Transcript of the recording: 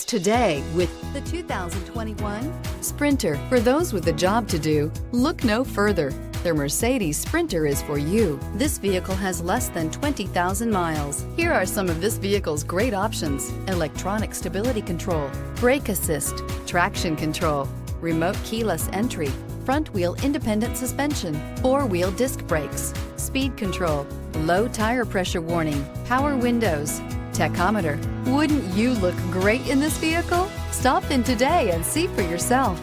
Today with the 2021 Sprinter. For those with a job to do, look no further. The Mercedes Sprinter is for you. This vehicle has less than 20,000 miles. Here are some of this vehicle's great options: electronic stability control, brake assist, traction control, remote keyless entry, front wheel independent suspension, four-wheel disc brakes, speed control, low tire pressure warning, power windows, tachometer. Wouldn't you look great in this vehicle? Stop in today and see for yourself.